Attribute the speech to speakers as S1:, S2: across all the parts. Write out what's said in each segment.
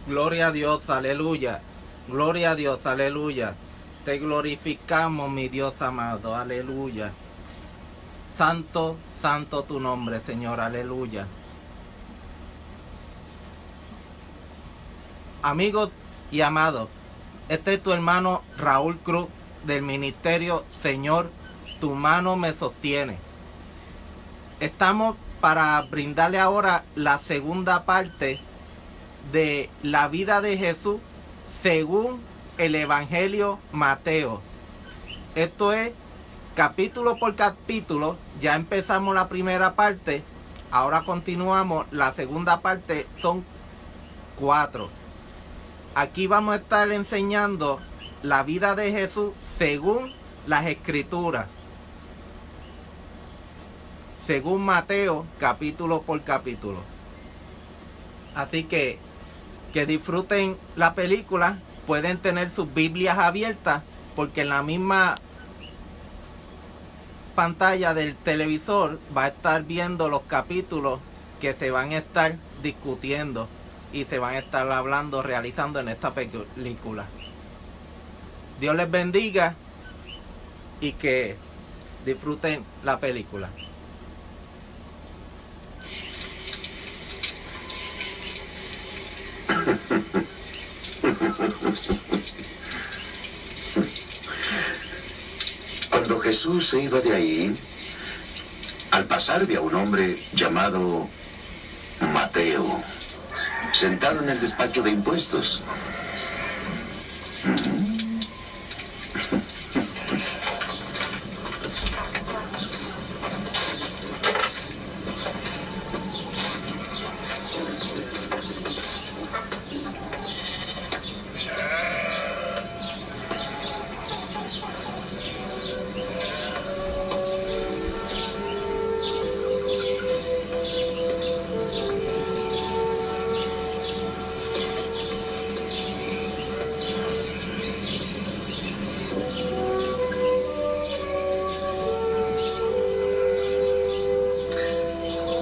S1: Gloria a Dios, aleluya. Gloria a Dios, aleluya. Te glorificamos, mi Dios amado, aleluya. Santo, santo tu nombre, Señor, aleluya. Amigos y amados, este es tu hermano Raúl Cruz del ministerio Señor, tu mano me sostiene. Estamos para brindarle ahora la segunda parte de la vida de Jesús según el Evangelio Mateo. Esto es capítulo por capítulo. Ya empezamos la primera parte, ahora continuamos la segunda parte, son 4. Aquí vamos a estar enseñando la vida de Jesús según las Escrituras, según Mateo, capítulo por capítulo. Así que disfruten la película. Pueden tener sus Biblias abiertas, porque en la misma pantalla del televisor va a estar viendo los capítulos que se van a estar discutiendo y se van a estar hablando, realizando en esta película. Dios les bendiga y que disfruten la película.
S2: Cuando Jesús se iba de ahí, al pasar vio a un hombre llamado Mateo, sentado en el despacho de impuestos.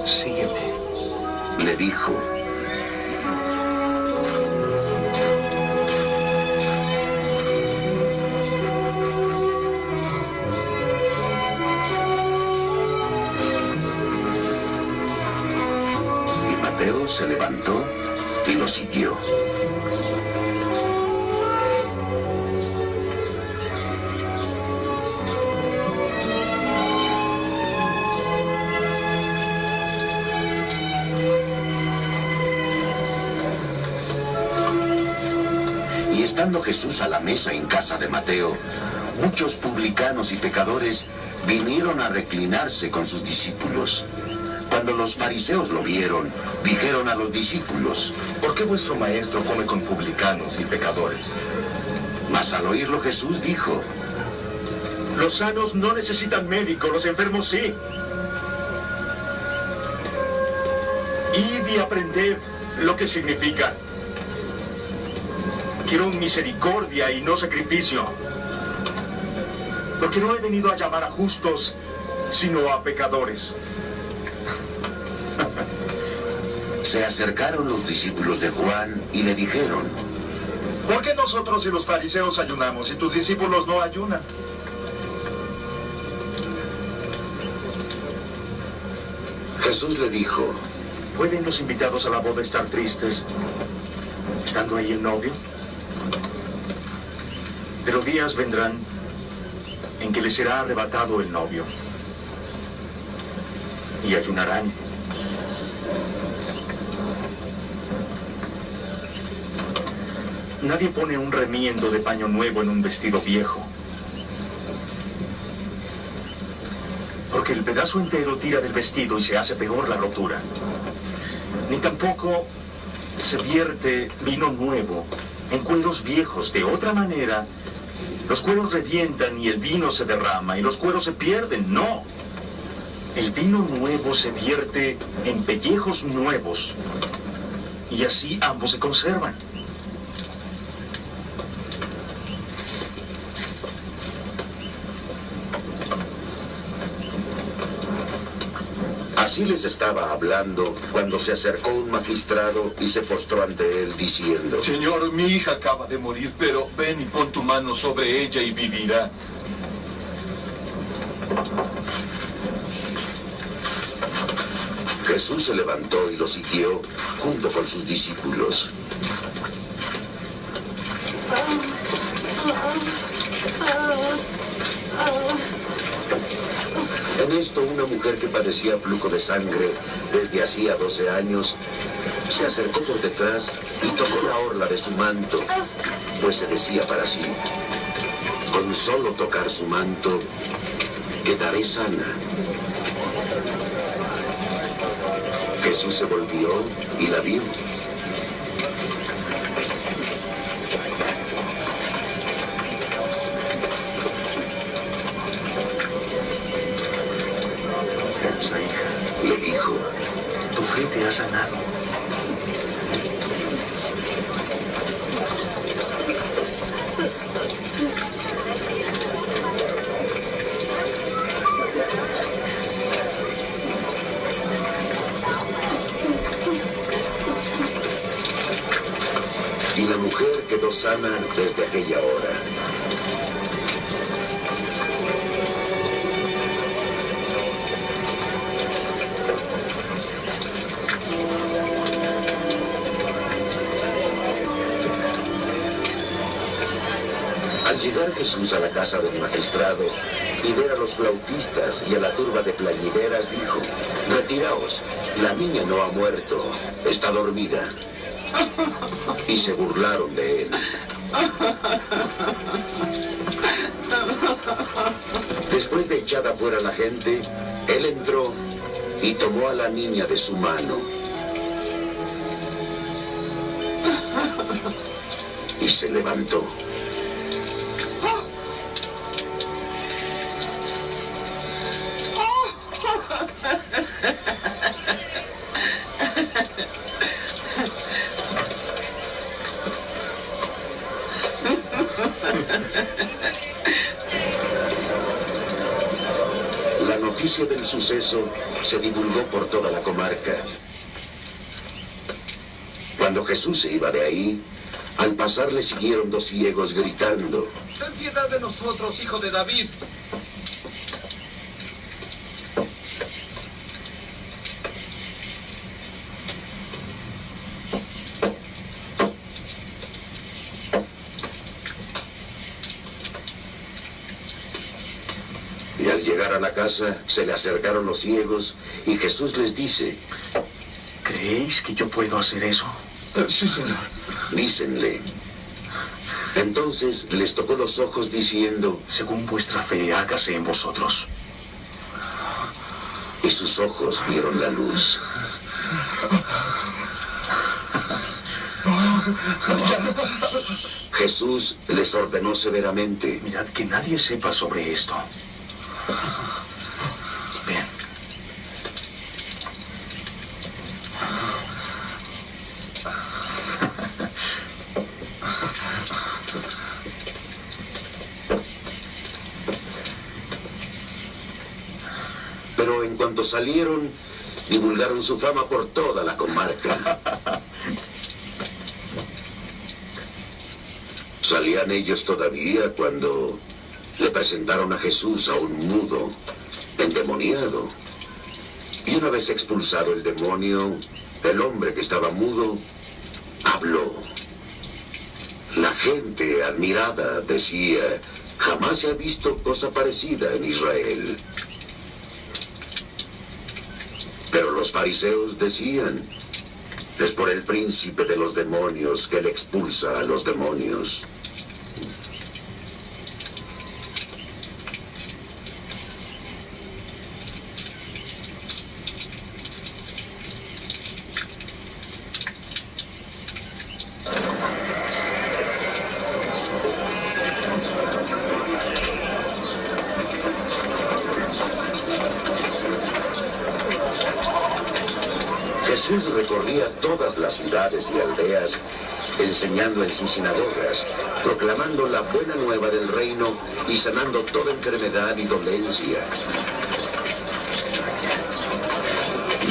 S2: Sígueme, le dijo. Y Mateo se levantó y lo siguió. Y estando Jesús a la mesa en casa de Mateo, muchos publicanos y pecadores vinieron a reclinarse con sus discípulos. Cuando los fariseos lo vieron, dijeron a los discípulos:
S3: ¿Por qué vuestro maestro come con publicanos y pecadores?
S2: Mas al oírlo Jesús dijo:
S3: Los sanos no necesitan médico, los enfermos sí. Id y aprended lo que significa: quiero misericordia y no sacrificio. Porque no he venido a llamar a justos, sino a pecadores.
S2: Se acercaron los discípulos de Juan y le dijeron:
S3: ¿Por qué nosotros y los fariseos ayunamos y tus discípulos no ayunan?
S2: Jesús le dijo:
S3: ¿Pueden los invitados a la boda estar tristes estando ahí el novio? Pero días vendrán en que les será arrebatado el novio y ayunarán. Nadie pone un remiendo de paño nuevo en un vestido viejo, porque el pedazo entero tira del vestido y se hace peor la rotura. Ni tampoco se vierte vino nuevo en cueros viejos. De otra manera, los cueros revientan y el vino se derrama y los cueros se pierden. No, el vino nuevo se vierte en pellejos nuevos y así ambos se conservan.
S2: Así les estaba hablando cuando se acercó un magistrado y se postró ante él diciendo:
S4: Señor, mi hija acaba de morir, pero ven y pon tu mano sobre ella y vivirá.
S2: Jesús se levantó y lo siguió junto con sus discípulos. En esto, una mujer que padecía flujo de sangre desde hacía 12 años se acercó por detrás y tocó la orla de su manto, pues se decía para sí: con solo tocar su manto quedaré sana. Jesús se volvió y la vio.
S3: Confianza, hija.
S2: Le dijo:
S3: Tu fe te ha sanado.
S2: Y la mujer quedó sana desde aquella hora. Al llegar Jesús a la casa del magistrado y ver a los flautistas y a la turba de plañideras, dijo: retiraos, la niña no ha muerto, está dormida. Y se burlaron de él. Después de echada fuera la gente, él entró y tomó a la niña de su mano. Y se levantó. La noticia del suceso se divulgó por toda la comarca. Cuando Jesús se iba de ahí, al pasar le siguieron 2 ciegos gritando:
S5: ten piedad de nosotros, hijo de David.
S2: Y al llegar a la casa, se le acercaron los ciegos y Jesús les dice:
S3: ¿Creéis que yo puedo hacer eso?
S4: Sí, Señor.
S2: dícenle. Entonces les tocó los ojos diciendo:
S3: Según vuestra fe, hágase en vosotros.
S2: Y sus ojos vieron la luz. Jesús les ordenó severamente:
S3: Mirad que nadie sepa sobre esto. Bien.
S2: Pero en cuanto salieron, divulgaron su fama por toda la comarca. Salían ellos todavía cuando le presentaron a Jesús a un mudo, endemoniado. Y una vez expulsado el demonio, el hombre que estaba mudo habló. La gente, admirada, decía: jamás se ha visto cosa parecida en Israel. Pero los fariseos decían: es por el príncipe de los demonios que él expulsa a los demonios. Jesús recorría todas las ciudades y aldeas, enseñando en sus sinagogas, proclamando la buena nueva del reino y sanando toda enfermedad y dolencia.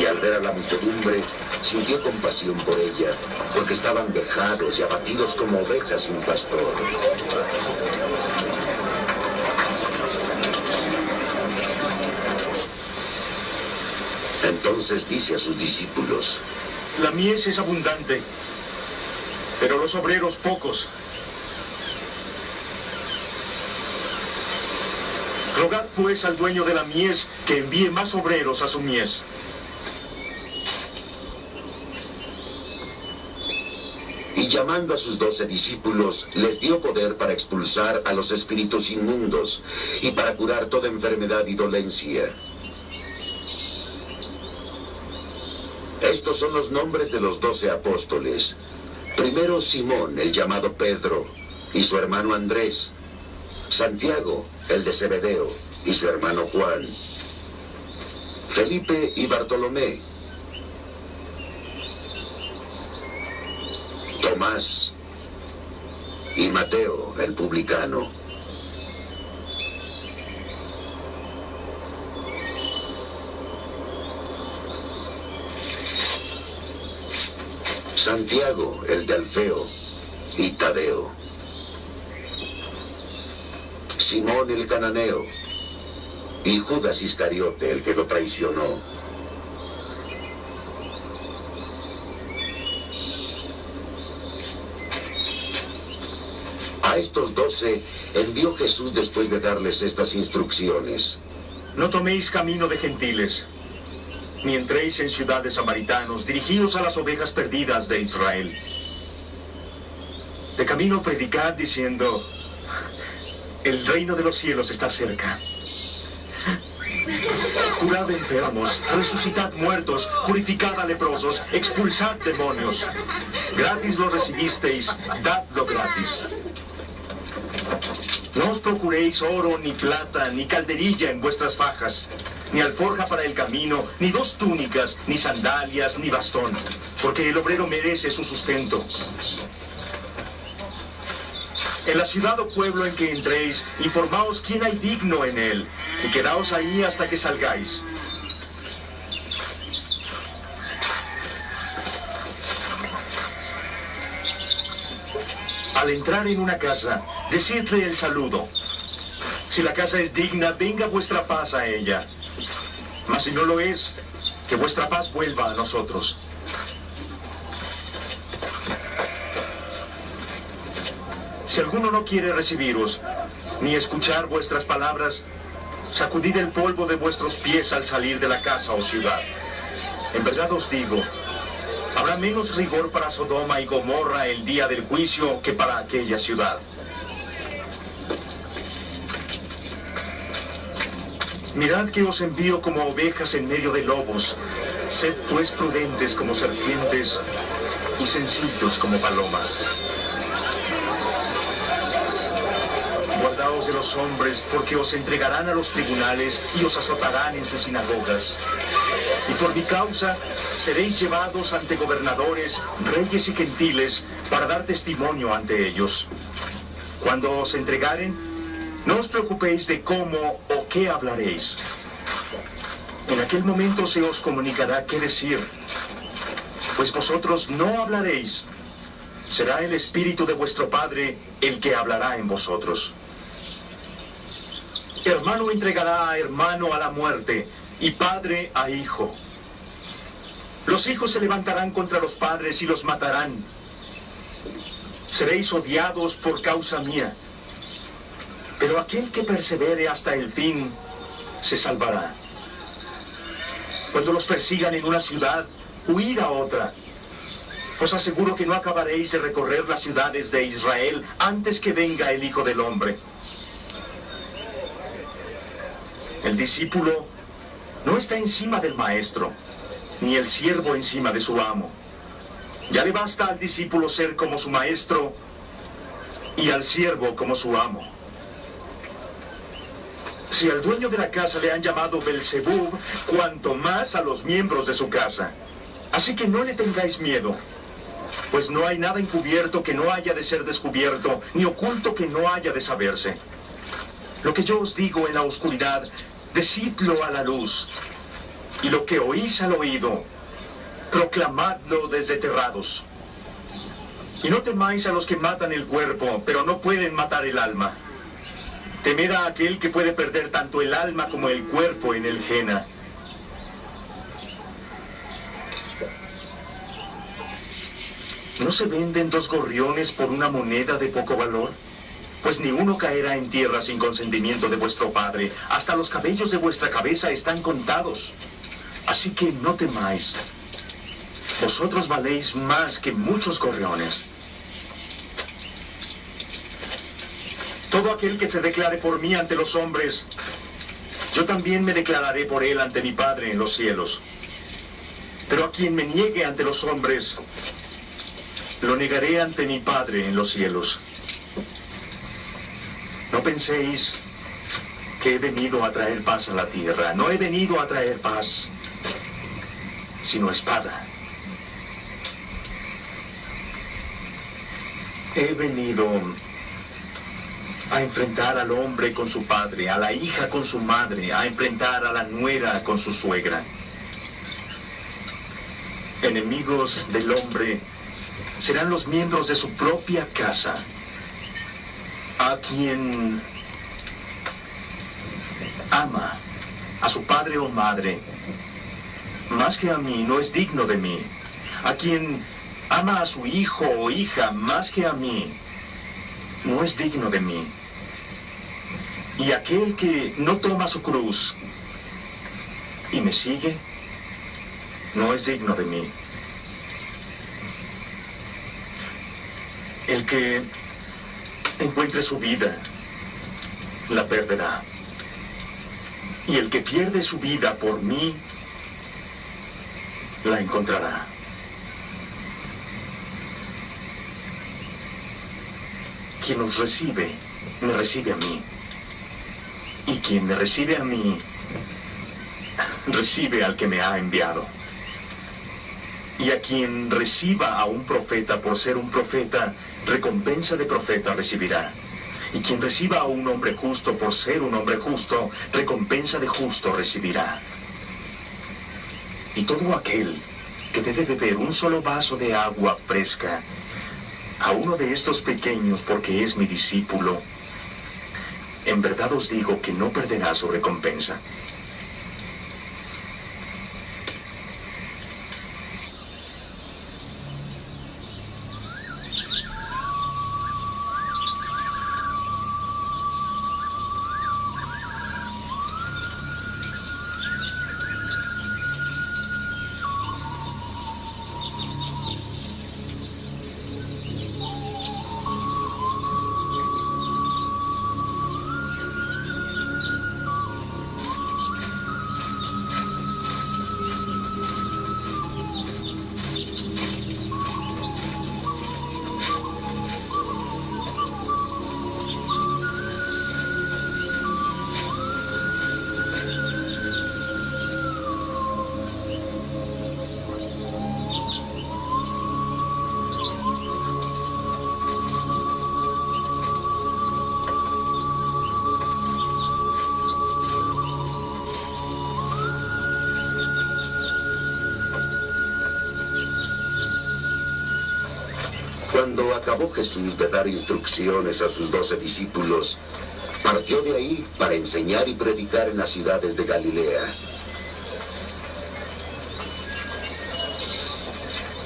S2: Y al ver a la muchedumbre, sintió compasión por ella, porque estaban vejados y abatidos como ovejas sin pastor. Entonces dice a sus discípulos:
S3: La mies es abundante, pero los obreros pocos. Rogad pues al dueño de la mies que envíe más obreros a su mies.
S2: Y llamando a sus 12 discípulos, les dio poder para expulsar a los espíritus inmundos y para curar toda enfermedad y dolencia. Estos son los nombres de los 12 apóstoles. Primero Simón, el llamado Pedro, y su hermano Andrés. Santiago, el de Zebedeo, y su hermano Juan. Felipe y Bartolomé. Tomás y Mateo, el publicano. Santiago, el de Alfeo, y Tadeo. Simón el cananeo, y Judas Iscariote, el que lo traicionó. A estos 12 envió Jesús después de darles estas instrucciones.
S3: No toméis camino de gentiles, ni entréis en ciudad de samaritanos, dirigidos a las ovejas perdidas de Israel. De camino predicad diciendo: el reino de los cielos está cerca. Curad enfermos, resucitad muertos, purificad a leprosos, expulsad demonios. Gratis lo recibisteis, dadlo gratis. No os procuréis oro, ni plata, ni calderilla en vuestras fajas, ni alforja para el camino, ni 2 túnicas, ni sandalias, ni bastón, porque el obrero merece su sustento. En la ciudad o pueblo en que entréis, informaos quién hay digno en él, y quedaos ahí hasta que salgáis. Al entrar en una casa, decidle el saludo. Si la casa es digna, venga vuestra paz a ella. Mas si no lo es, que vuestra paz vuelva a nosotros. Si alguno no quiere recibiros, ni escuchar vuestras palabras, sacudid el polvo de vuestros pies al salir de la casa o ciudad. En verdad os digo, habrá menos rigor para Sodoma y Gomorra el día del juicio que para aquella ciudad. Mirad que os envío como ovejas en medio de lobos. Sed pues prudentes como serpientes y sencillos como palomas. Guardaos de los hombres, porque os entregarán a los tribunales y os azotarán en sus sinagogas. Y por mi causa seréis llevados ante gobernadores, reyes y gentiles, para dar testimonio ante ellos. Cuando os entregaren, no os preocupéis de cómo o qué hablaréis. En aquel momento se os comunicará qué decir, pues vosotros no hablaréis. Será el Espíritu de vuestro Padre el que hablará en vosotros. Hermano entregará a hermano a la muerte, y padre a hijo. Los hijos se levantarán contra los padres y los matarán. Seréis odiados por causa mía, pero aquel que persevere hasta el fin se salvará. Cuando los persigan en una ciudad, huid a otra. Os aseguro que no acabaréis de recorrer las ciudades de Israel antes que venga el Hijo del Hombre. El discípulo no está encima del maestro, ni el siervo encima de su amo. Ya le basta al discípulo ser como su maestro y al siervo como su amo. Si al dueño de la casa le han llamado Belzebub, cuanto más a los miembros de su casa. Así que no le tengáis miedo, pues no hay nada encubierto que no haya de ser descubierto, ni oculto que no haya de saberse. Lo que yo os digo en la oscuridad, decidlo a la luz. y lo que oís al oído, proclamadlo desde terrados. Y no temáis a los que matan el cuerpo, pero no pueden matar el alma. Temed a aquel que puede perder tanto el alma como el cuerpo en el Gehenna. ¿No se venden 2 gorriones por una moneda de poco valor? Pues ni uno caerá en tierra sin consentimiento de vuestro Padre. Hasta los cabellos de vuestra cabeza están contados. Así que no temáis. Vosotros valéis más que muchos gorriones. Todo aquel que se declare por mí ante los hombres, yo también me declararé por él ante mi Padre en los cielos. Pero a quien me niegue ante los hombres, lo negaré ante mi Padre en los cielos. No penséis que he venido a traer paz a la tierra. No he venido a traer paz, sino espada. He venido a enfrentar al hombre con su padre, a la hija con su madre, a enfrentar a la nuera con su suegra. Enemigos del hombre serán los miembros de su propia casa. A quien ama a su padre o madre más que a mí no es digno de mí. A quien ama a su hijo o hija más que a mí no es digno de mí. Y aquel que no toma su cruz y me sigue no es digno de mí. El que encuentre su vida la perderá. Y el que pierde su vida por mí la encontrará. Quien nos recibe, me recibe a mí. Y quien me recibe a mí, recibe al que me ha enviado. Y a quien reciba a un profeta por ser un profeta, recompensa de profeta recibirá. Y quien reciba a un hombre justo por ser un hombre justo, recompensa de justo recibirá. Y todo aquel que debe beber un solo vaso de agua fresca, a uno de estos pequeños porque es mi discípulo, en verdad os digo que no perderá su recompensa.
S2: Cuando acabó Jesús de dar instrucciones a sus 12 discípulos, partió de ahí para enseñar y predicar en las ciudades de Galilea.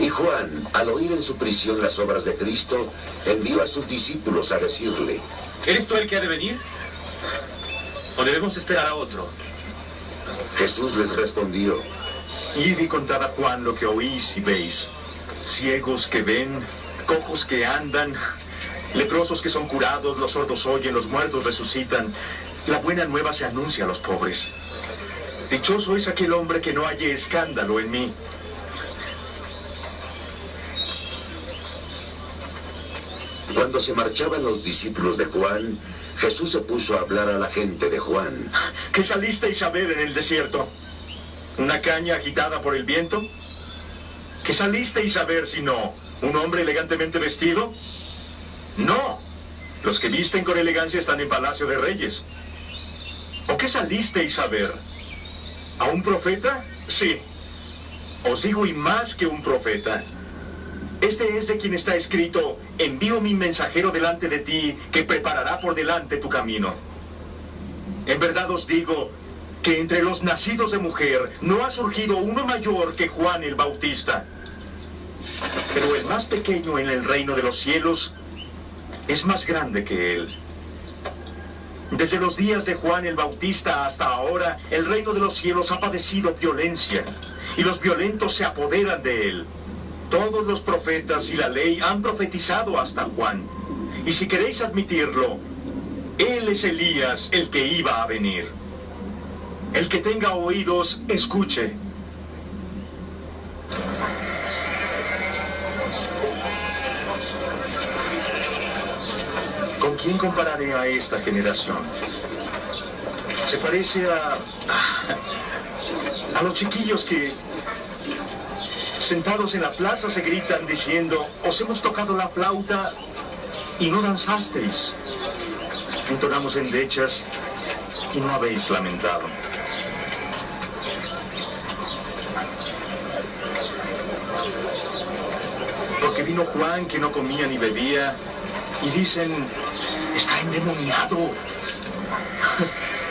S2: Y Juan, al oír en su prisión las obras de Cristo, envió a sus discípulos a decirle:
S3: ¿Eres tú el que ha de venir? ¿O debemos esperar a otro?
S2: Jesús les respondió:
S3: Id y contad a Juan lo que oís y veis. Ciegos que ven, cojos que andan, leprosos que son curados, los sordos oyen, los muertos resucitan. La buena nueva se anuncia a los pobres. Dichoso es aquel hombre que no halle escándalo en mí.
S2: Cuando se marchaban los discípulos de Juan, Jesús se puso a hablar a la gente de Juan.
S3: ¿Qué salisteis a ver en el desierto? ¿Una caña agitada por el viento? ¿Qué salisteis a ver si no? ¿Un hombre elegantemente vestido? No. Los que visten con elegancia están en palacio de reyes. ¿O qué salisteis a ver? ¿A un profeta? Sí, os digo y más que un profeta. Este es de quien está escrito: envío mi mensajero delante de ti, que preparará por delante tu camino. En verdad os digo que entre los nacidos de mujer no ha surgido uno mayor que Juan el Bautista. Pero el más pequeño en el reino de los cielos es más grande que él. Desde los días de Juan el Bautista hasta ahora, el reino de los cielos ha padecido violencia, y los violentos se apoderan de él. Todos los profetas y la ley han profetizado hasta Juan. Y si queréis admitirlo, él es Elías, el que iba a venir. El que tenga oídos, escuche. ¿Con quién compararé a esta generación? Se parece a los chiquillos que, sentados en la plaza, se gritan diciendo: os hemos tocado la flauta y no danzasteis. Entonamos endechas y no habéis lamentado. Porque vino Juan, que no comía ni bebía, y dicen: está endemoniado.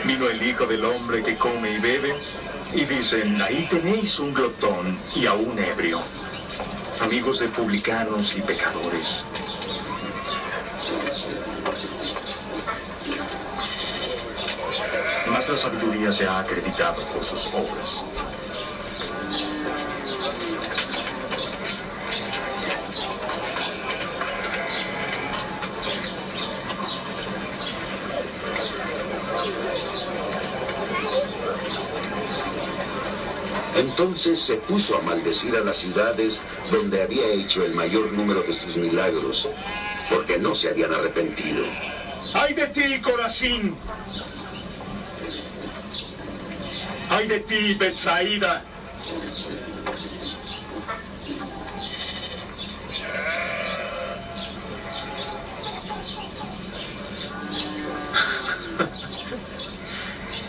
S3: Vino el Hijo del Hombre, que come y bebe, y dicen: ahí tenéis un glotón y a un ebrio, amigos de publicanos y pecadores. Mas la sabiduría se ha acreditado por sus obras.
S2: Entonces se puso a maldecir a las ciudades donde había hecho el mayor número de sus milagros, porque no se habían arrepentido.
S3: ¡Ay de ti, Corazín! ¡Ay de ti, Betsaida!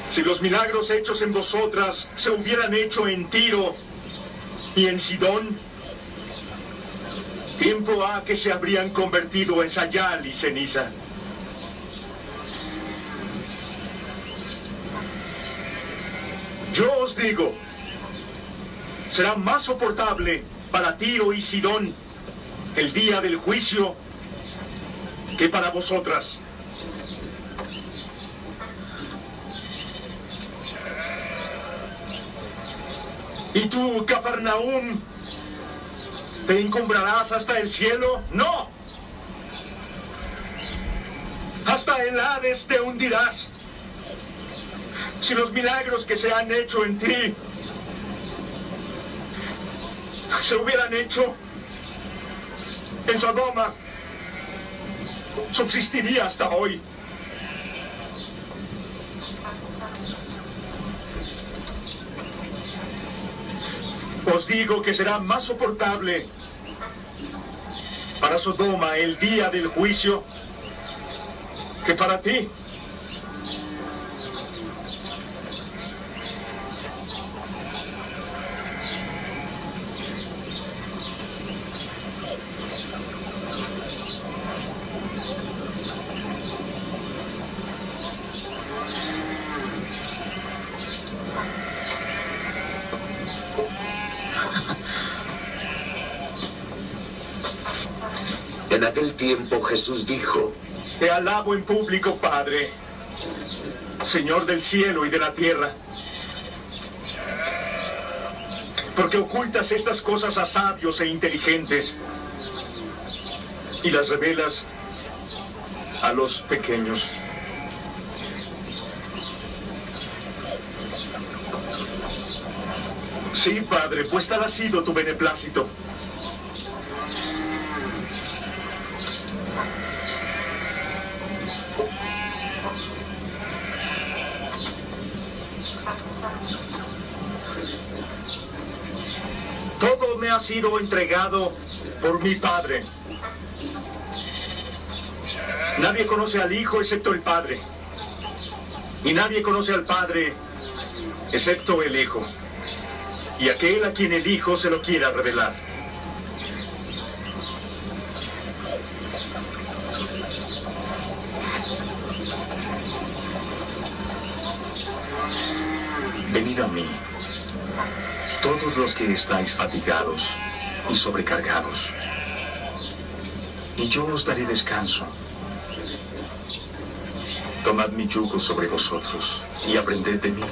S3: Si los milagros hechos en vosotras se hubieran hecho en Tiro y en Sidón, tiempo ha que se habrían convertido en sayal y ceniza. Yo os digo, será más soportable para Tiro y Sidón el día del juicio que para vosotras. ¿Y tú, Cafarnaúm, te encumbrarás hasta el cielo? ¡No! Hasta el Hades te hundirás. Si los milagros que se han hecho en ti se hubieran hecho en Sodoma, subsistiría hasta hoy. Os digo que será más soportable para Sodoma el día del juicio que para ti.
S2: En aquel tiempo Jesús dijo:
S3: Te alabo en público, Padre, Señor del cielo y de la tierra, porque ocultas estas cosas a sabios e inteligentes y las revelas a los pequeños. Sí, Padre, pues tal ha sido tu beneplácito. Todo me ha sido entregado por mi Padre. Nadie conoce al Hijo excepto el Padre. Y nadie conoce al Padre excepto el Hijo. y aquel a quien el Hijo se lo quiera revelar. Venid a mí, todos los que estáis fatigados y sobrecargados, y yo os daré descanso. Tomad mi yugo sobre vosotros y aprended de mí,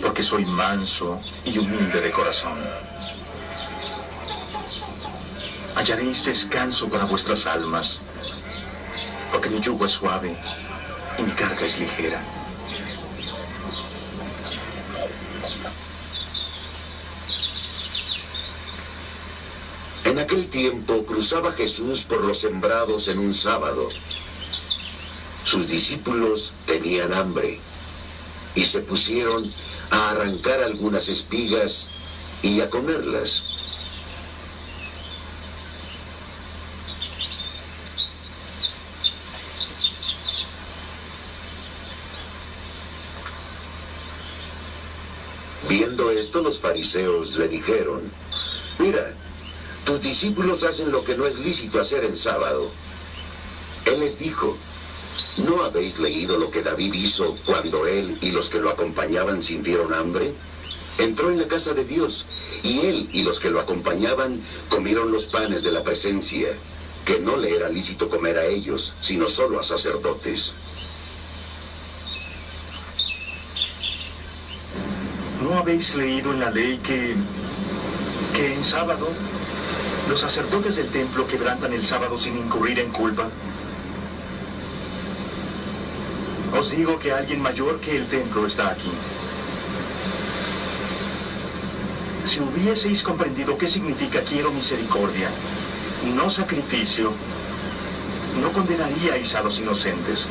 S3: porque soy manso y humilde de corazón. Hallaréis descanso para vuestras almas, porque mi yugo es suave y mi carga es ligera.
S2: En aquel tiempo cruzaba Jesús por los sembrados en un sábado. Sus discípulos tenían hambre y se pusieron a arrancar algunas espigas y a comerlas. Viendo esto, los fariseos le dijeron: mira, tus discípulos hacen lo que no es lícito hacer en sábado. Él les dijo: ¿no habéis leído lo que David hizo cuando él y los que lo acompañaban sintieron hambre? Entró en la casa de Dios, y él y los que lo acompañaban comieron los panes de la presencia, que no le era lícito comer a ellos, sino solo a sacerdotes.
S3: ¿No habéis leído en la ley que en sábado los sacerdotes del templo quebrantan el sábado sin incurrir en culpa? Os digo que alguien mayor que el templo está aquí. Si hubieseis comprendido qué significa quiero misericordia, no sacrificio, no condenaríais a los inocentes.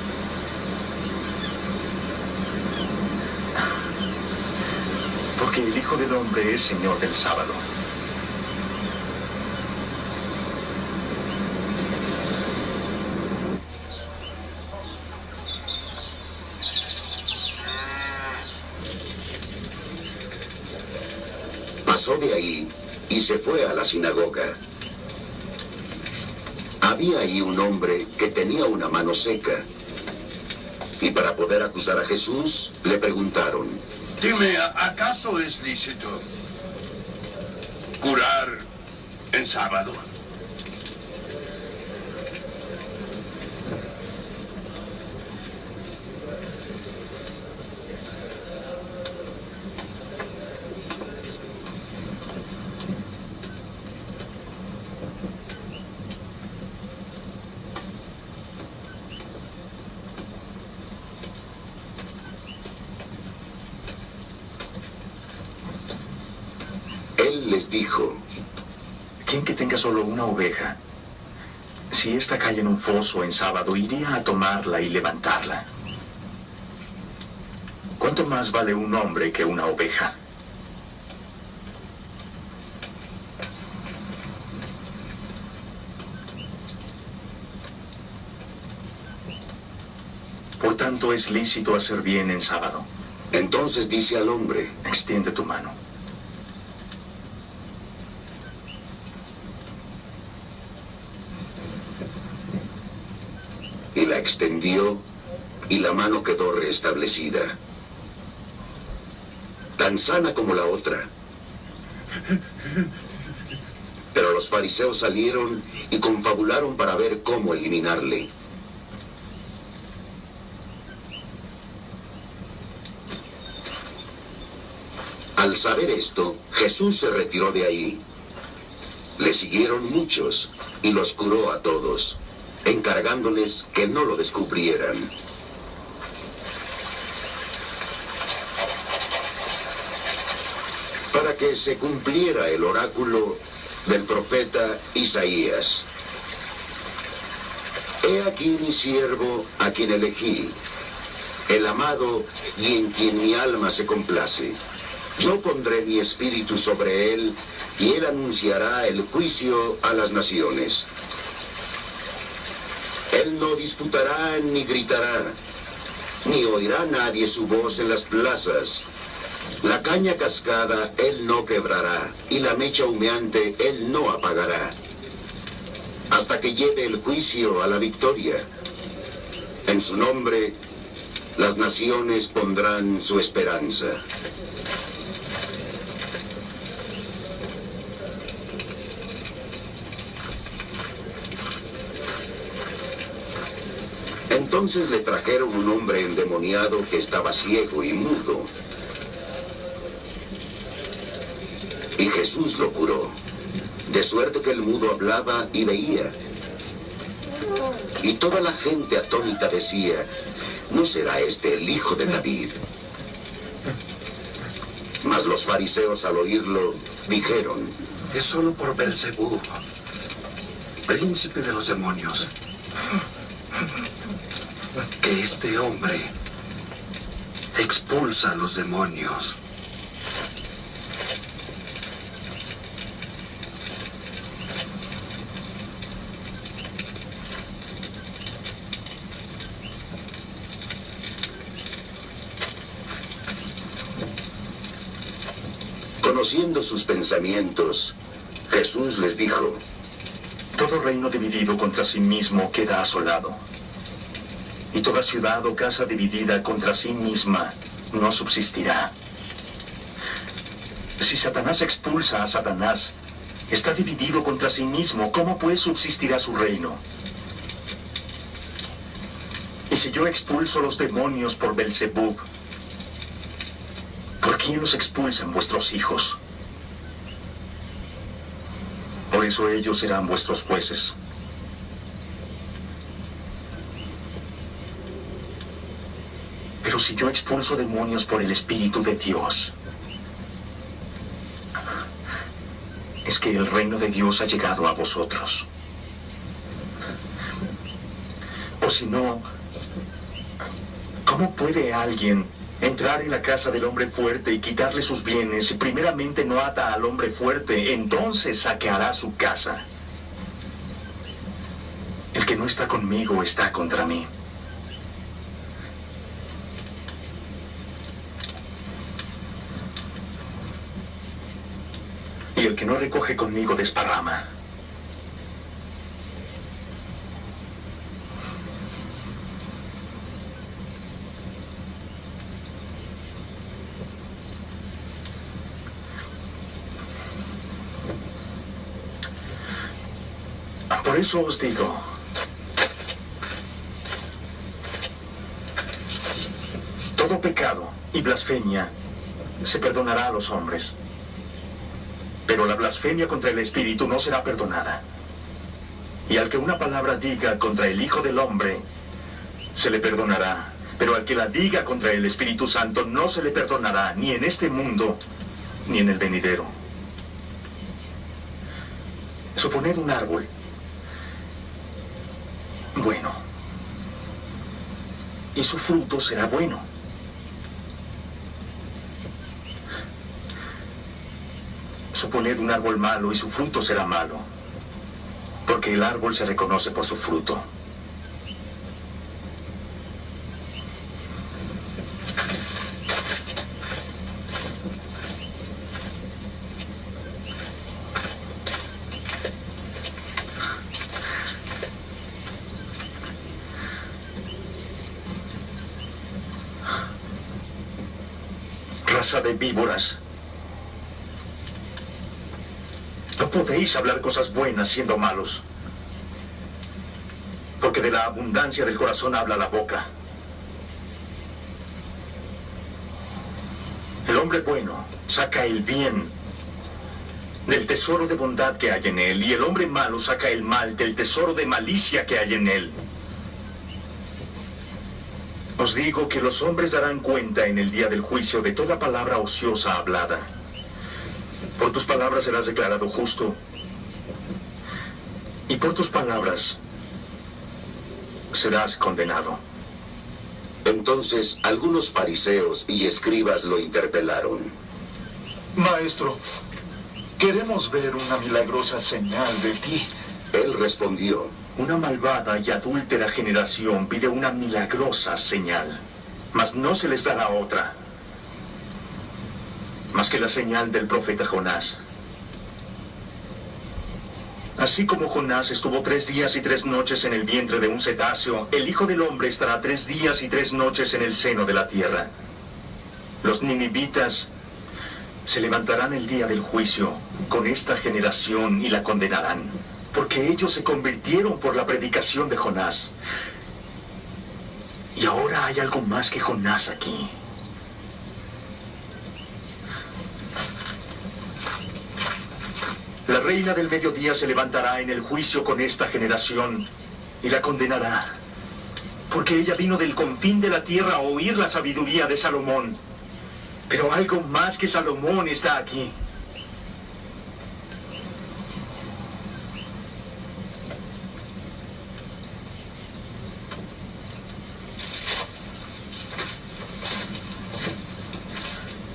S3: Porque el Hijo del Hombre es Señor del sábado.
S2: Pasó de ahí y se fue a la sinagoga. Había ahí un hombre que tenía una mano seca. Y para poder acusar a Jesús, le preguntaron:
S6: Dime, ¿acaso es lícito curar en sábado?
S2: Él les dijo:
S3: ¿Quién que tenga solo una oveja, si ésta cae en un foso en sábado, iría a tomarla y levantarla? ¿Cuánto más vale un hombre que una oveja? Por tanto, es lícito hacer bien en sábado.
S2: Entonces dice al hombre:
S3: Extiende tu mano.
S2: Y la extendió, y la mano quedó restablecida, tan sana como la otra. Pero los fariseos salieron y confabularon para ver cómo eliminarle. Al saber esto, Jesús se retiró de ahí. Le siguieron muchos y los curó a todos, encargándoles que no lo descubrieran. Para que se cumpliera el oráculo del profeta Isaías: He aquí mi siervo a quien elegí, el amado y en quien mi alma se complace. Yo pondré mi espíritu sobre él, y él anunciará el juicio a las naciones. Él no disputará ni gritará, ni oirá nadie su voz en las plazas. La caña cascada él no quebrará, y la mecha humeante él no apagará, hasta que lleve el juicio a la victoria. En su nombre, las naciones pondrán su esperanza. Entonces le trajeron un hombre endemoniado que estaba ciego y mudo. Y Jesús lo curó, de suerte que el mudo hablaba y veía. Y toda la gente atónita decía, ¿no será este el hijo de David? Mas los fariseos al oírlo dijeron,
S6: Es solo por Belzebú, príncipe de los demonios, que este hombre expulsa a los demonios.
S2: Conociendo sus pensamientos, Jesús les dijo,
S3: Todo reino dividido contra sí mismo queda asolado. Y toda ciudad o casa dividida contra sí misma no subsistirá. Si Satanás expulsa a Satanás, está dividido contra sí mismo. ¿Cómo pues subsistirá su reino? Y si yo expulso los demonios por Belzebub, ¿por quién los expulsan vuestros hijos? Por eso ellos serán vuestros jueces. Pero si yo expulso demonios por el Espíritu de Dios, es que el reino de Dios ha llegado a vosotros. O si no, ¿cómo puede alguien entrar en la casa del hombre fuerte y quitarle sus bienes si primeramente no ata al hombre fuerte? Entonces saqueará su casa. El que no está conmigo está contra mí. Y el que no recoge conmigo desparrama. Por eso os digo, todo pecado y blasfemia se perdonará a los hombres, pero la blasfemia contra el Espíritu no será perdonada. Y al que una palabra diga contra el Hijo del Hombre, se le perdonará, pero al que la diga contra el Espíritu Santo no se le perdonará, ni en este mundo, ni en el venidero. Suponed un árbol bueno, y su fruto será bueno. Suponed un árbol malo y su fruto será malo, porque el árbol se reconoce por su fruto. Raza de víboras. No podéis hablar cosas buenas siendo malos, porque de la abundancia del corazón habla la boca. El hombre bueno saca el bien del tesoro de bondad que hay en él, y el hombre malo saca el mal del tesoro de malicia que hay en él. Os digo que los hombres darán cuenta en el día del juicio de toda palabra ociosa hablada. Por tus palabras serás declarado justo, y por tus palabras serás condenado.
S2: Entonces algunos fariseos y escribas lo interpelaron.
S4: Maestro, queremos ver una milagrosa señal de ti.
S2: Él respondió,
S3: Una malvada y adúltera generación pide una milagrosa señal, mas no se les dará otra. más que la señal del profeta Jonás. Así como Jonás estuvo 3 días y 3 noches en el vientre de un cetáceo, el Hijo del Hombre estará 3 días y 3 noches en el seno de la tierra. Los ninivitas se levantarán el día del juicio con esta generación y la condenarán, porque ellos se convirtieron por la predicación de Jonás. Y ahora hay algo más que Jonás aquí. La reina del mediodía se levantará en el juicio con esta generación y la condenará, porque ella vino del confín de la tierra a oír la sabiduría de Salomón. Pero algo más que Salomón está aquí.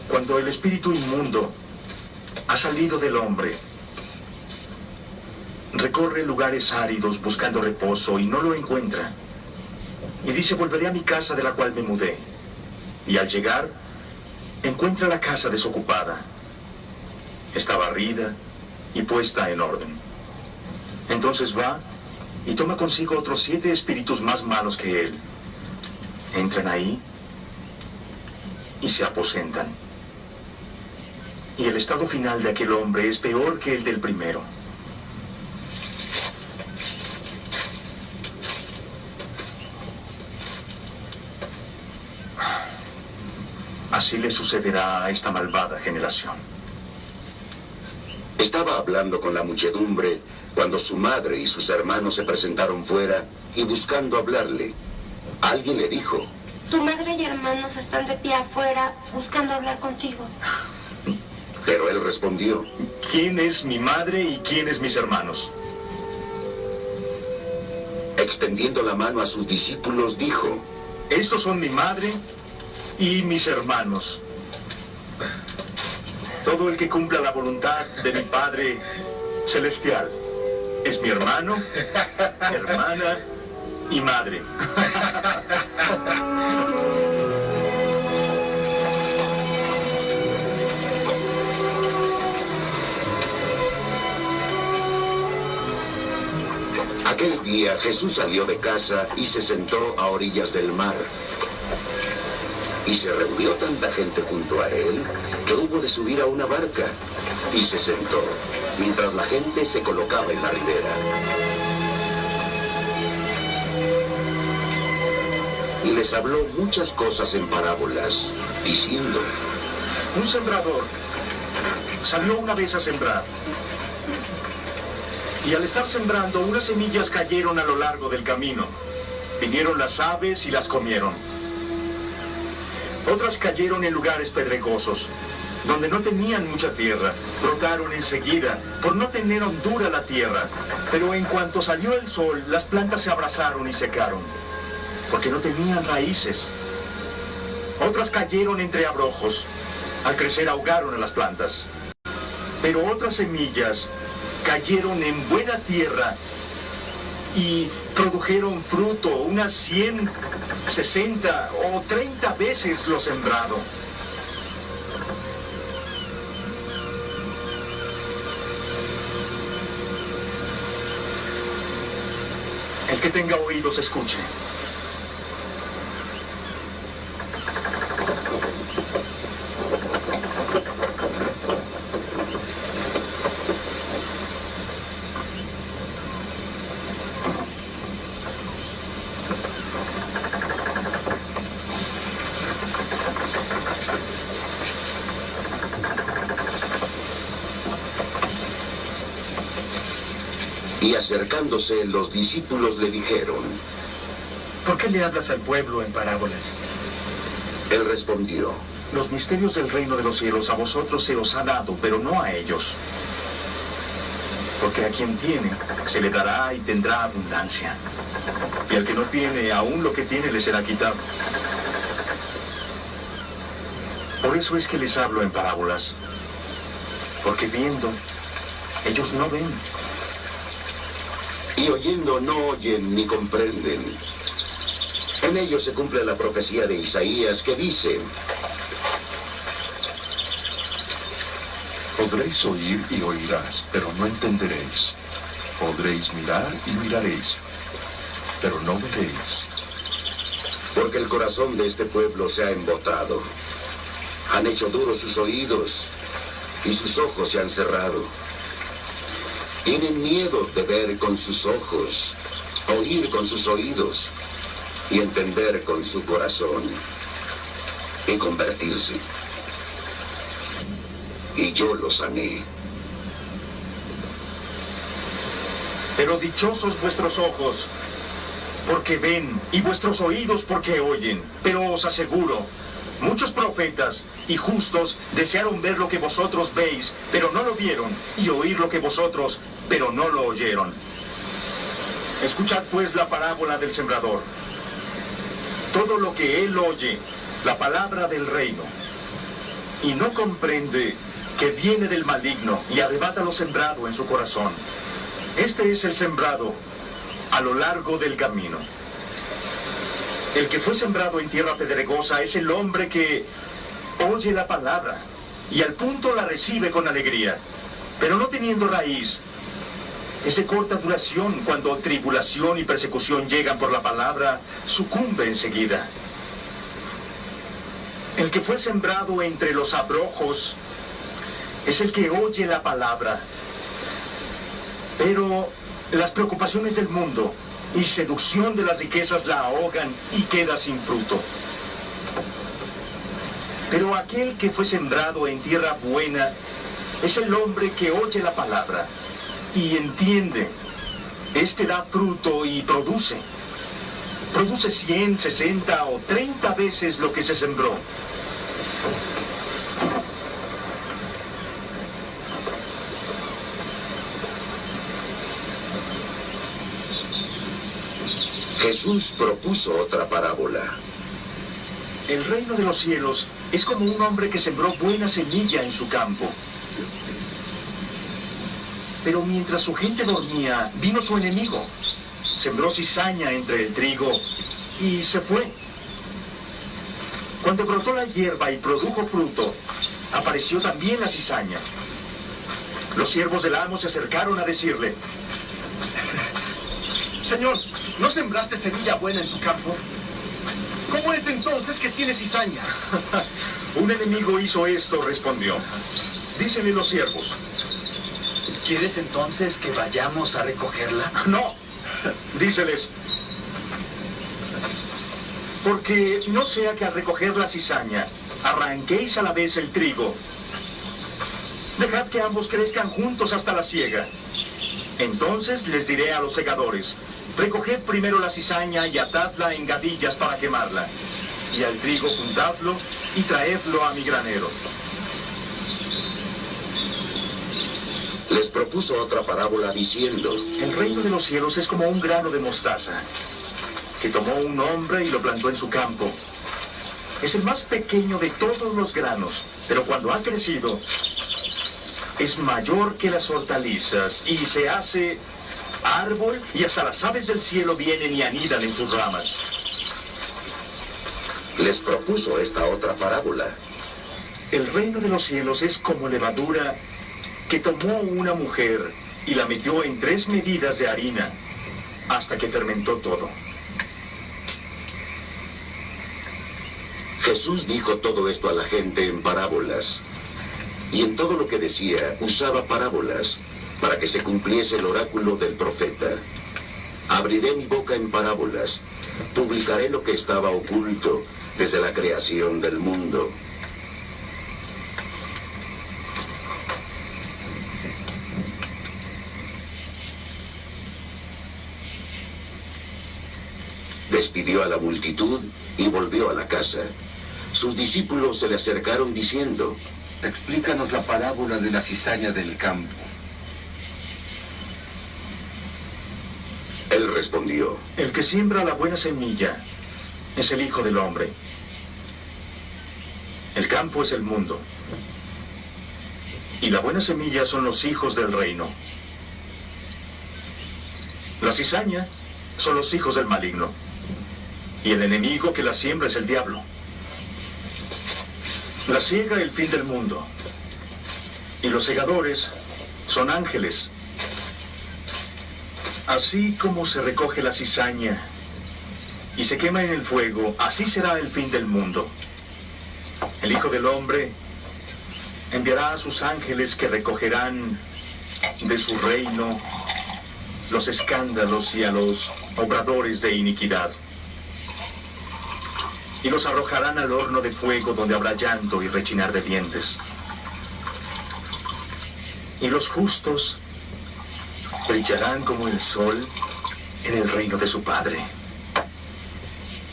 S3: Cuando el espíritu inmundo ha salido del hombre, recorre lugares áridos buscando reposo y no lo encuentra. Y dice: volveré a mi casa de la cual me mudé. Y al llegar, encuentra la casa desocupada. Está barrida y puesta en orden. Entonces va y toma consigo otros 7 espíritus más malos que él. Entran ahí y se aposentan. Y el estado final de aquel hombre es peor que el del primero. Así le sucederá a esta malvada generación.
S2: Estaba hablando con la muchedumbre cuando su madre y sus hermanos se presentaron fuera y buscando hablarle. Alguien le dijo:
S7: Tu madre y hermanos están de pie afuera buscando hablar contigo.
S2: Pero él respondió:
S3: ¿Quién es mi madre y quién es mis hermanos?
S2: Extendiendo la mano a sus discípulos, dijo:
S3: Estos son mi madre y mis hermanos. Todo el que cumpla la voluntad de mi Padre Celestial es mi hermano, hermana y madre.
S2: Aquel día Jesús salió de casa y se sentó a orillas del mar. Y se reunió tanta gente junto a él que hubo de subir a una barca. Y se sentó, mientras la gente se colocaba en la ribera. Y les habló muchas cosas en parábolas, diciendo:
S3: Un sembrador salió una vez a sembrar. Y al estar sembrando, unas semillas cayeron a lo largo del camino. Vinieron las aves y las comieron. Otras cayeron en lugares pedregosos, donde no tenían mucha tierra. Brotaron enseguida, por no tener hondura la tierra. Pero en cuanto salió el sol, las plantas se abrasaron y secaron, porque no tenían raíces. Otras cayeron entre abrojos. Al crecer ahogaron a las plantas. Pero otras semillas cayeron en buena tierra y produjeron fruto, unas 100, 60 o 30 veces lo sembrado. El que tenga oídos, escuche.
S2: Y acercándose, los discípulos le dijeron:
S3: ¿Por qué le hablas al pueblo en parábolas?
S2: Él respondió:
S3: Los misterios del reino de los cielos a vosotros se os ha dado, pero no a ellos. Porque a quien tiene, se le dará y tendrá abundancia. Y al que no tiene, aún lo que tiene le será quitado. Por eso es que les hablo en parábolas. Porque viendo, ellos no ven.
S2: Y oyendo no oyen ni comprenden. En ellos se cumple la profecía de Isaías que dice:
S4: Podréis oír y oirás, pero no entenderéis. Podréis mirar y miraréis, pero no veréis.
S2: Porque el corazón de este pueblo se ha embotado. Han hecho duros sus oídos y sus ojos se han cerrado. Tienen miedo de ver con sus ojos, oír con sus oídos y entender con su corazón y convertirse. Y yo los sané.
S3: Pero dichosos vuestros ojos, porque ven, y vuestros oídos porque oyen. Pero os aseguro, muchos profetas y justos desearon ver lo que vosotros veis, pero no lo vieron, y oír lo que vosotros, pero no lo oyeron. Escuchad pues la parábola del sembrador. Todo lo que él oye, la palabra del reino, y no comprende que viene del maligno y arrebata lo sembrado en su corazón. Este es el sembrado a lo largo del camino. El que fue sembrado en tierra pedregosa es el hombre que oye la palabra y al punto la recibe con alegría, pero no teniendo raíz. Es de corta duración. Cuando tribulación y persecución llegan por la palabra, sucumbe enseguida. El que fue sembrado entre los abrojos es el que oye la palabra, pero las preocupaciones del mundo y seducción de las riquezas la ahogan y queda sin fruto. Pero aquel que fue sembrado en tierra buena es el hombre que oye la palabra y entiende. Este da fruto y produce 100, 60 o 30 veces lo que se sembró.
S2: Jesús propuso otra parábola.
S3: El reino de los cielos es como un hombre que sembró buena semilla en su campo. Pero mientras su gente dormía, vino su enemigo. Sembró cizaña entre el trigo y se fue. Cuando brotó la hierba y produjo fruto, apareció también la cizaña. Los siervos del amo se acercaron a decirle:
S5: Señor, ¿no sembraste semilla buena en tu campo? ¿Cómo es entonces que tiene cizaña?
S3: Un enemigo hizo esto, respondió. Dícenle los siervos:
S8: ¿Quieres entonces que vayamos a recogerla?
S3: No, díceles, porque no sea que al recoger la cizaña arranquéis a la vez el trigo. Dejad que ambos crezcan juntos hasta la siega. Entonces les diré a los segadores: recoged primero la cizaña y atadla en gavillas para quemarla, y al trigo juntadlo y traedlo a mi granero.
S2: Les propuso otra parábola diciendo:
S3: El reino de los cielos es como un grano de mostaza, que tomó un hombre y lo plantó en su campo. Es el más pequeño de todos los granos, pero cuando ha crecido, es mayor que las hortalizas y se hace árbol, y hasta las aves del cielo vienen y anidan en sus ramas.
S2: Les propuso esta otra parábola.
S3: El reino de los cielos es como levadura que tomó una mujer y la metió en 3 medidas de harina hasta que fermentó todo.
S2: Jesús dijo todo esto a la gente en parábolas, y en todo lo que decía usaba parábolas para que se cumpliese el oráculo del profeta. Abriré mi boca en parábolas, publicaré lo que estaba oculto desde la creación del mundo. Despidió a la multitud y volvió a la casa. Sus discípulos se le acercaron diciendo:
S6: Explícanos la parábola de la cizaña del campo.
S2: Él respondió:
S3: El que siembra la buena semilla es el Hijo del Hombre. El campo es el mundo, y la buena semilla son los hijos del reino. La cizaña son los hijos del maligno, y el enemigo que la siembra es el diablo. La siega el fin del mundo, y los segadores son ángeles. Así como se recoge la cizaña y se quema en el fuego, así será el fin del mundo. El Hijo del Hombre enviará a sus ángeles que recogerán de su reino los escándalos y a los obradores de iniquidad. Y los arrojarán al horno de fuego donde habrá llanto y rechinar de dientes. Y los justos brillarán como el sol en el reino de su Padre.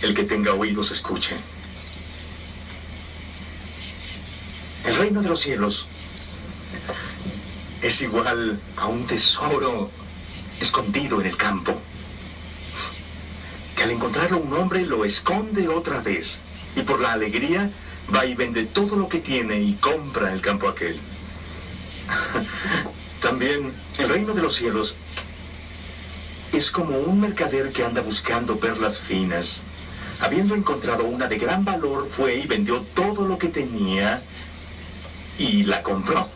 S3: El que tenga oídos escuche. El reino de los cielos es igual a un tesoro escondido en el campo, que al encontrarlo un hombre lo esconde otra vez, y por la alegría va y vende todo lo que tiene y compra el campo aquel. También el reino de los cielos es como un mercader que anda buscando perlas finas. Habiendo encontrado una de gran valor, fue y vendió todo lo que tenía y la compró.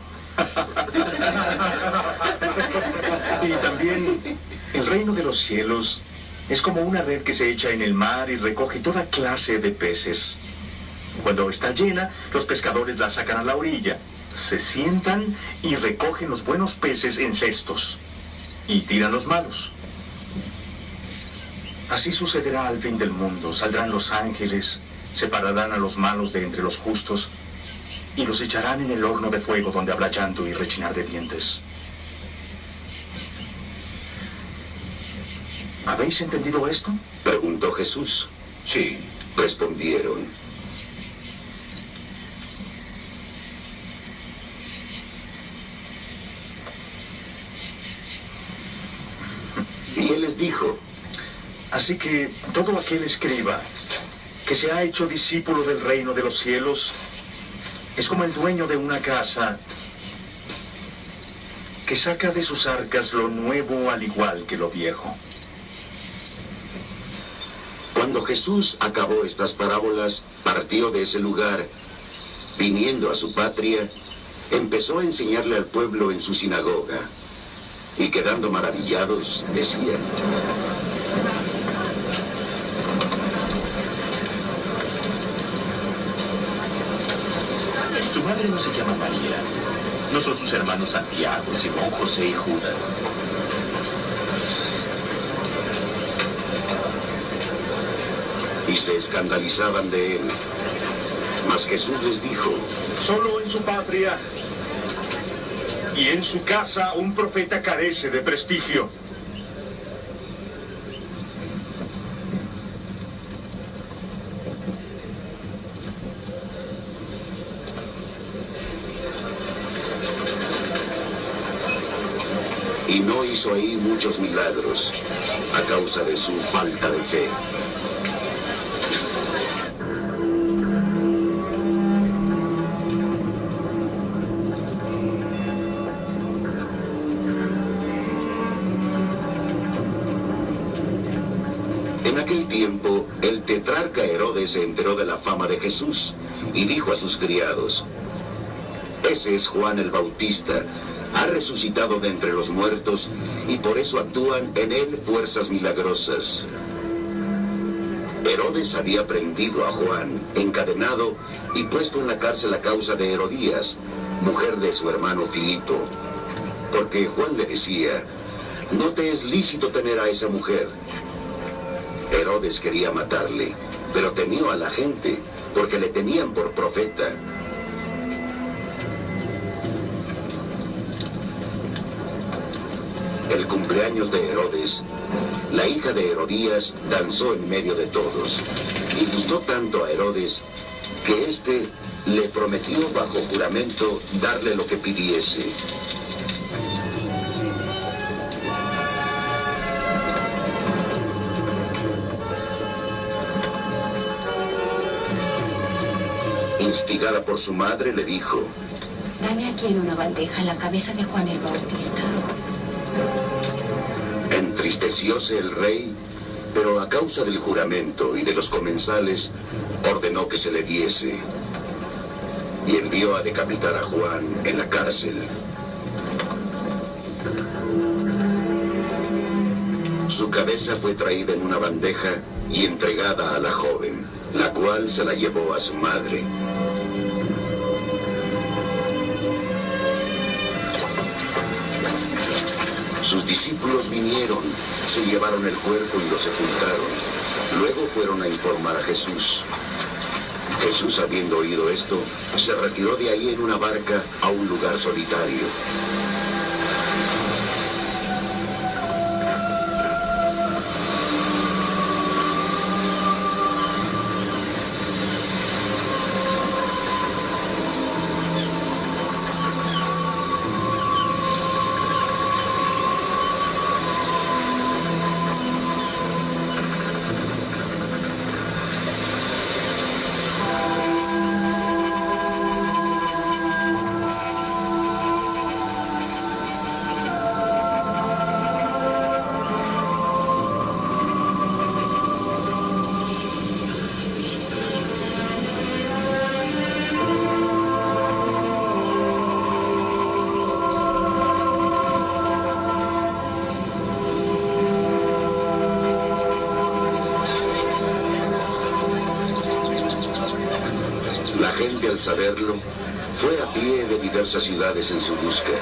S3: Y también el reino de los cielos es como una red que se echa en el mar y recoge toda clase de peces. Cuando está llena, los pescadores la sacan a la orilla, se sientan y recogen los buenos peces en cestos y tiran los malos. Así sucederá al fin del mundo. Saldrán los ángeles, separarán a los malos de entre los justos y los echarán en el horno de fuego donde habrá llanto y rechinar de dientes. ¿Habéis entendido esto?
S2: Preguntó Jesús.
S6: Sí.
S2: Respondieron. Y él les dijo:
S3: Así que todo aquel escriba que se ha hecho discípulo del reino de los cielos es como el dueño de una casa que saca de sus arcas lo nuevo al igual que lo viejo.
S2: Cuando Jesús acabó estas parábolas, partió de ese lugar. Viniendo a su patria, empezó a enseñarle al pueblo en su sinagoga. Y quedando maravillados, decían:
S3: Su madre no se llama María. No son sus hermanos Santiago, Simón, José y Judas.
S2: Y se escandalizaban de él. Mas Jesús les dijo:
S3: Solo en su patria y en su casa un profeta carece de prestigio.
S2: Y no hizo ahí muchos milagros a causa de su falta de fe. En aquel tiempo, el tetrarca Herodes se enteró de la fama de Jesús y dijo a sus criados: Ese es Juan el Bautista. Ha resucitado de entre los muertos y por eso actúan en él fuerzas milagrosas. Herodes había prendido a Juan, encadenado y puesto en la cárcel a causa de Herodías, mujer de su hermano Filipo. Porque Juan le decía: No te es lícito tener a esa mujer. Herodes quería matarle, pero temió a la gente, porque le tenían por profeta. El cumpleaños de Herodes, la hija de Herodías danzó en medio de todos, y gustó tanto a Herodes que éste le prometió bajo juramento darle lo que pidiese. Instigada por su madre, le dijo:
S9: Dame aquí en una bandeja la cabeza de Juan el Bautista.
S2: Entristecióse el rey, pero a causa del juramento y de los comensales, ordenó que se le diese. y envió a decapitar a Juan en la cárcel. Su cabeza fue traída en una bandeja y entregada a la joven, la cual se la llevó a su madre. Sus discípulos vinieron, se llevaron el cuerpo y lo sepultaron. Luego fueron a informar a Jesús. Jesús, habiendo oído esto, se retiró de ahí en una barca a un lugar solitario. La gente, al saberlo, fue a pie de diversas ciudades en su busca.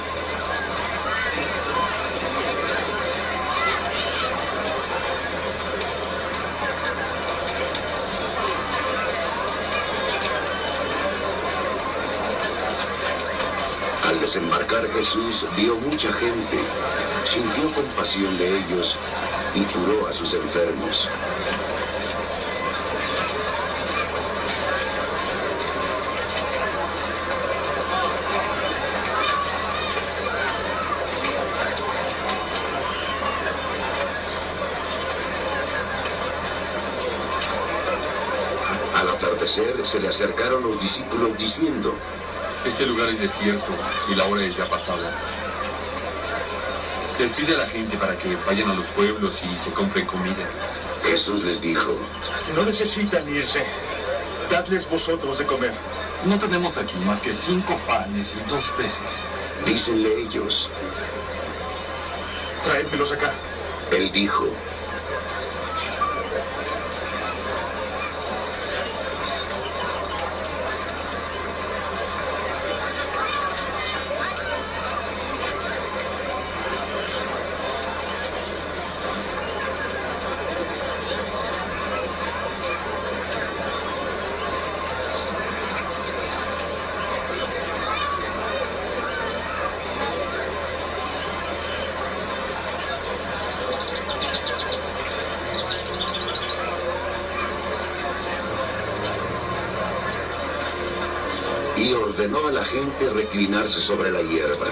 S2: Al desembarcar Jesús vio mucha gente, sintió compasión de ellos y curó a sus enfermos. Al atardecer se le acercaron los discípulos diciendo:
S10: Este lugar es desierto y la hora es ya pasada. Despide a la gente para que vayan a los pueblos y se compren comida.
S2: Jesús les dijo:
S3: No necesitan irse. Dadles vosotros de comer.
S8: No tenemos aquí más que 5 panes y 2 peces.
S2: Dícenle ellos.
S3: Traédmelos acá.
S2: Él dijo: y ordenó a la gente reclinarse sobre la hierba.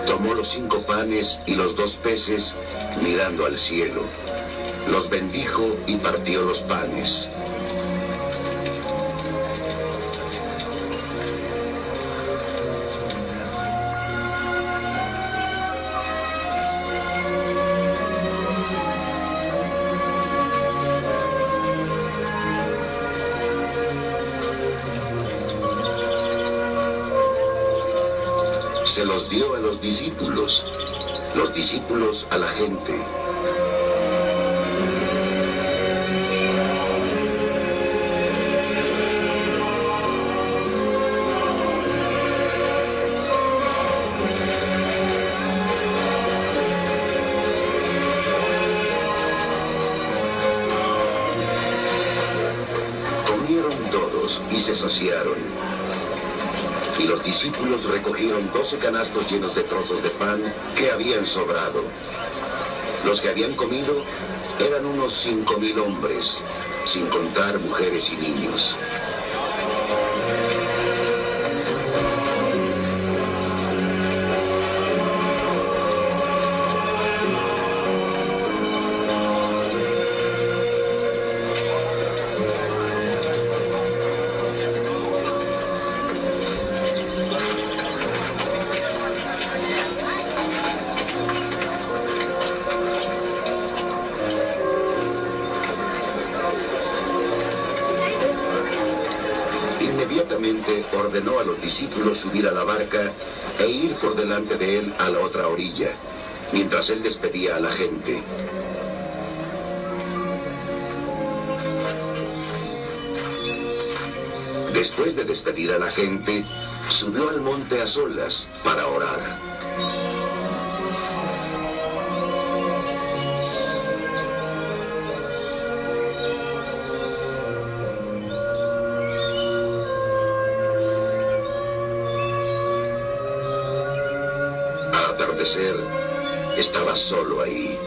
S2: Tomó los 5 panes y los 2 peces, mirando al cielo. Los bendijo y partió los panes. Se los dio a los discípulos a la gente. Comieron todos y se saciaron. Y los discípulos recogieron 12 canastos llenos de trozos de pan que habían sobrado. Los que habían comido eran unos 5,000 hombres, sin contar mujeres y niños. Inmediatamente ordenó a los discípulos subir a la barca e ir por delante de él a la otra orilla, mientras él despedía a la gente. Después de despedir a la gente, subió al monte a solas para orar. Al atardecer, estaba solo ahí.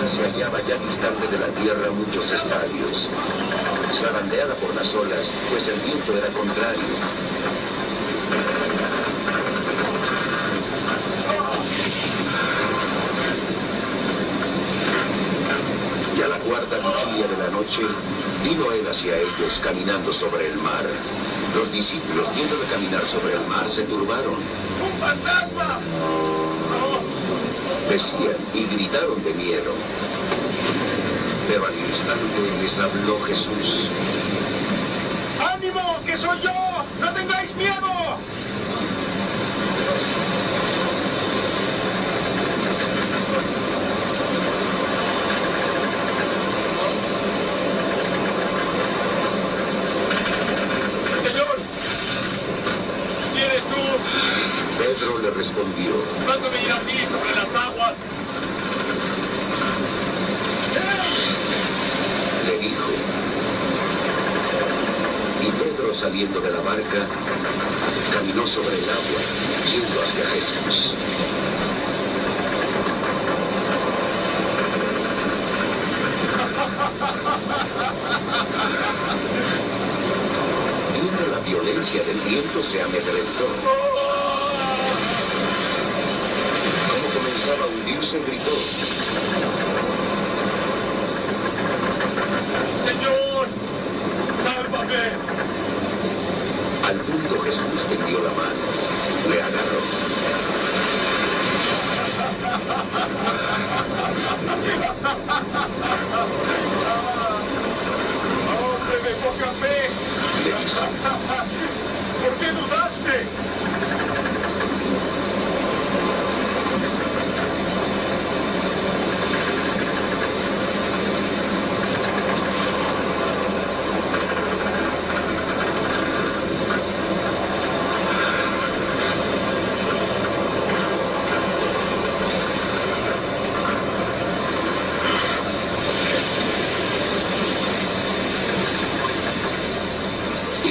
S2: Se hallaba ya distante de la tierra muchos estadios, zarandeada por las olas, pues el viento era contrario. Y a la cuarta vigilia de la noche, vino él hacia ellos caminando sobre el mar. Los discípulos, viéndole caminar sobre el mar, se turbaron.
S5: ¡Un fantasma!
S2: Decían y gritaron de miedo. Pero al instante les habló Jesús.
S5: ¡Ánimo, que soy yo! ¡No tengáis miedo! Señor, ¿si eres tú?
S2: Pedro le respondió.
S5: Mándame ir a ti sobre las aguas.
S2: Le dijo. Y Pedro, saliendo de la barca, caminó sobre el agua, yendo hacia Jesús. Viendo la violencia del viento, se amedrentó. Como comenzaba a hundirse, gritó.
S5: Señor, sálvame.
S2: Al punto Jesús tendió la mano, le agarró.
S5: ¡Hombre de poca fe!
S2: Le dice.
S5: ¿Por qué dudaste?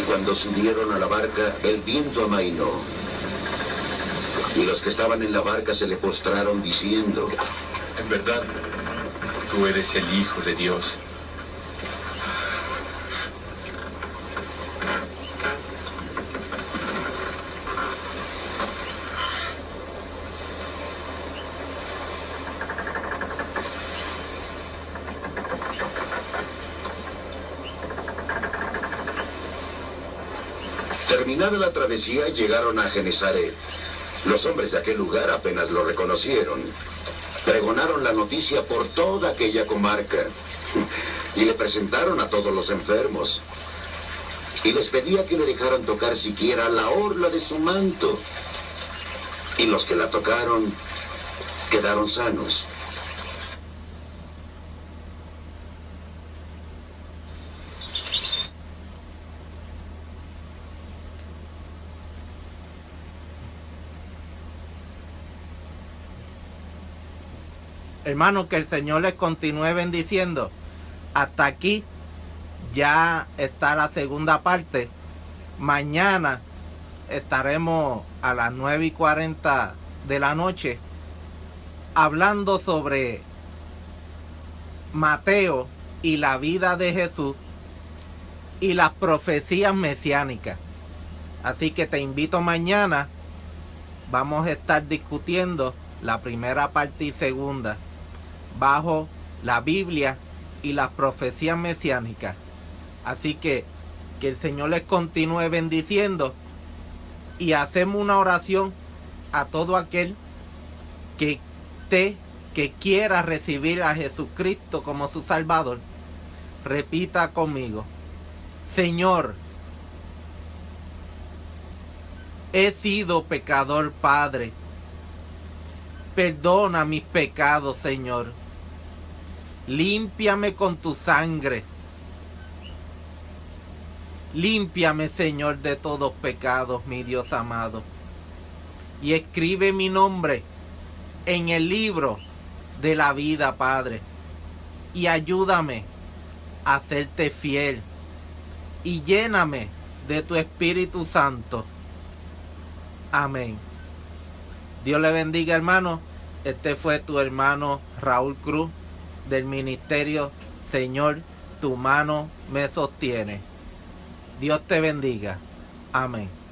S2: Cuando subieron a la barca, el viento amainó. Y los que estaban en la barca se le postraron diciendo:
S10: En verdad, tú eres el Hijo de Dios.
S2: Terminada la travesía, llegaron a Genesaret. Los hombres de aquel lugar apenas lo reconocieron. Pregonaron la noticia por toda aquella comarca y le presentaron a todos los enfermos. Y les pedía que le dejaran tocar siquiera la orla de su manto. Y los que la tocaron quedaron sanos.
S1: Hermanos, que el Señor les continúe bendiciendo. Hasta aquí ya está la segunda parte. Mañana estaremos a las 9:40 de la noche hablando sobre Mateo y la vida de Jesús y las profecías mesiánicas. Así que te invito mañana. Vamos a estar discutiendo la primera parte y segunda bajo la Biblia y las profecías mesiánicas. Así que el Señor les continúe bendiciendo y hacemos una oración a todo aquel que quiera recibir a Jesucristo como su Salvador, Repita conmigo. Señor, he sido pecador, Padre. Perdona mis pecados, Señor. Límpiame con tu sangre. Límpiame, Señor, de todos pecados, mi Dios amado. Y escribe mi nombre en el libro de la vida, Padre. Y ayúdame a serte fiel. Y lléname de tu Espíritu Santo. Amén. Dios le bendiga, hermano. Este fue tu hermano Raúl Cruz del ministerio Señor, tu mano me sostiene. Dios te bendiga. Amén.